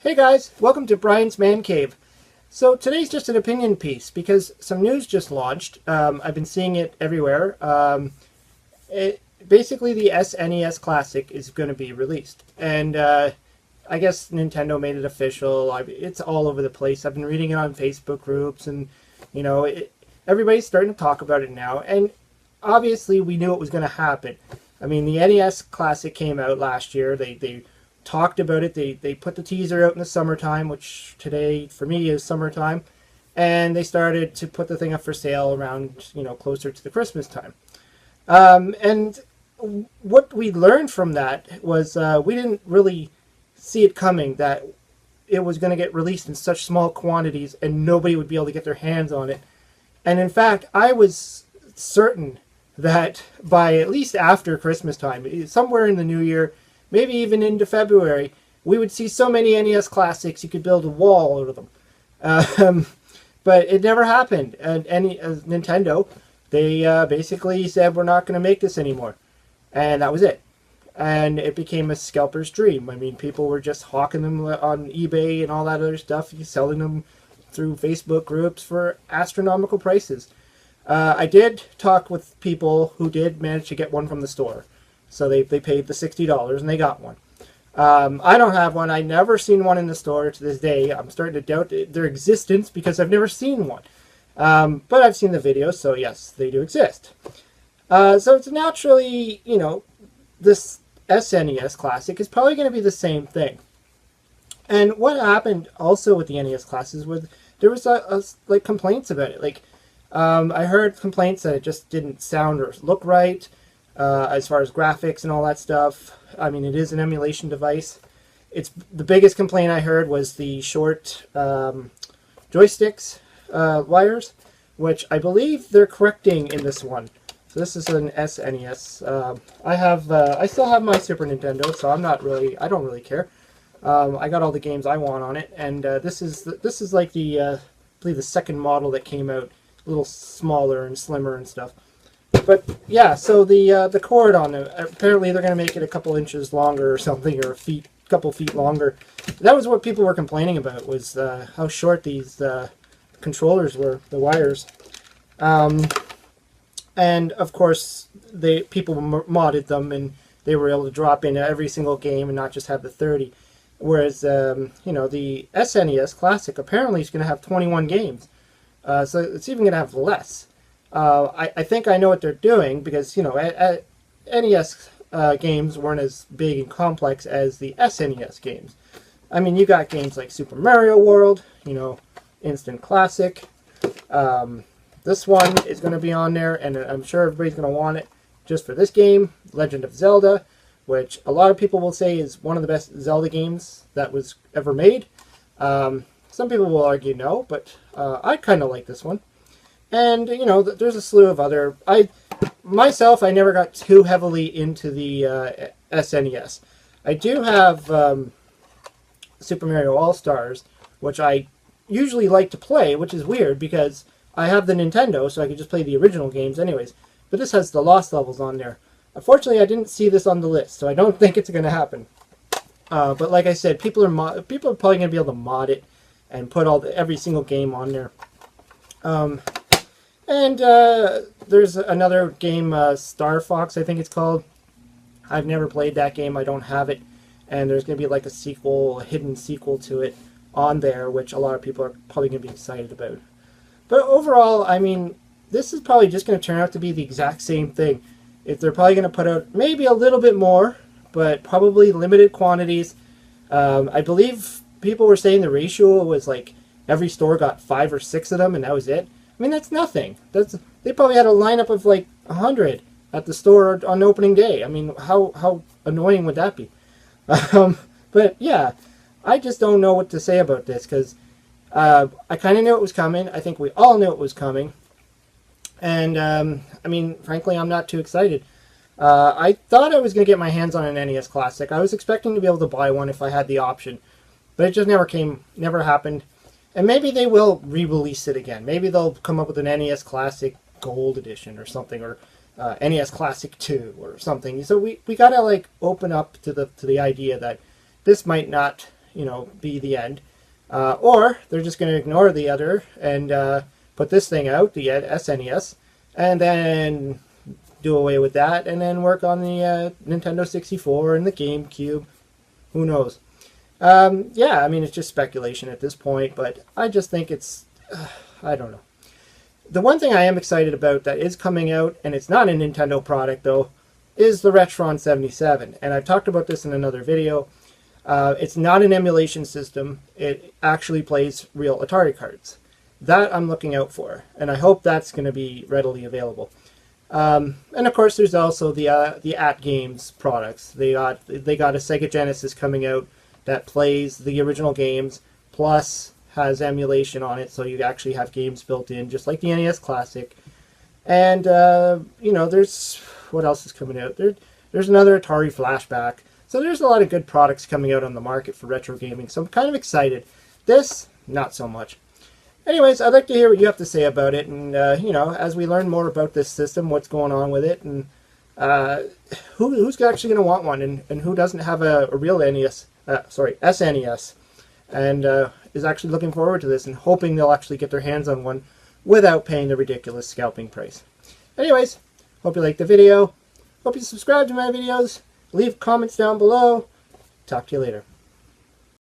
Hey guys, welcome to Brian's Man Cave. So today's just an opinion piece because some news just launched. I've been seeing it everywhere. Basically, the SNES Classic is going to be released. And I guess Nintendo made it official. It's all over the place. I've been reading it on Facebook groups and, everybody's starting to talk about it now. And obviously, we knew it was going to happen. I mean, the NES Classic came out last year. They talked about it. They put the teaser out in the summertime, which today for me is summertime, and they started to put the thing up for sale around closer to the Christmas time. And what we learned from that was we didn't really see it coming that it was going to get released in such small quantities and nobody would be able to get their hands on it. And in fact, I was certain that by at least after Christmas time, somewhere in the new year, maybe even into February, we would see so many NES Classics you could build a wall out of them. But it never happened. And Nintendo, they basically said, we're not going to make this anymore. And that was it. And it became a scalper's dream. I mean, people were just hawking them on eBay and all that other stuff, selling them through Facebook groups for astronomical prices. I did talk with people who did manage to get one from the store. So they paid the $60 and they got one. I don't have one. I've never seen one in the store to this day. I'm starting to doubt their existence because I've never seen one. But I've seen the videos, so yes, they do exist. So it's naturally, this SNES Classic is probably going to be the same thing. And what happened also with the NES Classics was there was like complaints about it. I heard complaints that it just didn't sound or look right. As far as graphics and all that stuff. I mean, it is an emulation device. It's the biggest complaint I heard was the short joysticks wires, which I believe they're correcting in this one. So this is an SNES. I still have my Super Nintendo, so I don't really care. I got all the games I want on it, and this is like the I believe the second model that came out, a little smaller and slimmer and stuff. But yeah, so the cord on it, apparently they're going to make it a couple inches longer or something, or a couple feet longer. That was what people were complaining about, was how short these controllers were, the wires. And of course, people modded them, and they were able to drop in every single game and not just have the 30. Whereas, the SNES Classic apparently is going to have 21 games. So it's even going to have less. I think I know what they're doing because, NES games weren't as big and complex as the SNES games. I mean, you got games like Super Mario World, Instant Classic. This one is going to be on there, and I'm sure everybody's going to want it just for this game, Legend of Zelda, which a lot of people will say is one of the best Zelda games that was ever made. Some people will argue no, but I kind of like this one. And, there's a slew of other... I never got too heavily into the SNES. I do have Super Mario All-Stars, which I usually like to play, which is weird because I have the Nintendo, so I could just play the original games anyways. But this has the Lost levels on there. Unfortunately, I didn't see this on the list, so I don't think it's going to happen. But like I said, people are probably going to be able to mod it and put every single game on there. And there's another game, Star Fox, I think it's called. I've never played that game. I don't have it. And there's going to be like a hidden sequel to it on there, which a lot of people are probably going to be excited about. But overall, I mean, this is probably just going to turn out to be the exact same thing. If they're probably going to put out maybe a little bit more, but probably limited quantities. I believe people were saying the ratio was like every store got 5 or 6 of them, and that was it. I mean, that's nothing. They probably had a lineup of like 100 at the store on opening day. I mean, how annoying would that be? But yeah, I just don't know what to say about this because I kind of knew it was coming. I think we all knew it was coming. And I mean, frankly, I'm not too excited. I thought I was going to get my hands on an NES Classic. I was expecting to be able to buy one if I had the option. But it just never happened. And maybe they will re-release it again. Maybe they'll come up with an NES Classic Gold Edition or something, or NES Classic 2 or something. So we gotta like open up to the idea that this might not, be the end. Or they're just going to ignore the other and put this thing out, the SNES, and then do away with that, and then work on the Nintendo 64 and the GameCube. Who knows? Yeah, I mean, it's just speculation at this point, but I just think it's, I don't know. The one thing I am excited about that is coming out, and it's not a Nintendo product though, is the Retron 77. And I've talked about this in another video. It's not an emulation system. It actually plays real Atari cards. That I'm looking out for, and I hope that's going to be readily available. And of course, there's also the At Games products. They got a Sega Genesis coming out that plays the original games, plus has emulation on it, so you actually have games built in, just like the NES Classic. And there's what else is coming out? There's another Atari Flashback. So there's a lot of good products coming out on the market for retro gaming. So I'm kind of excited. This, not so much. Anyways, I'd like to hear what you have to say about it, and as we learn more about this system, what's going on with it, and who's actually going to want one, and who doesn't have a real SNES, and is actually looking forward to this and hoping they'll actually get their hands on one without paying the ridiculous scalping price. Anyways, hope you liked the video. Hope you subscribe to my videos. Leave comments down below. Talk to you later.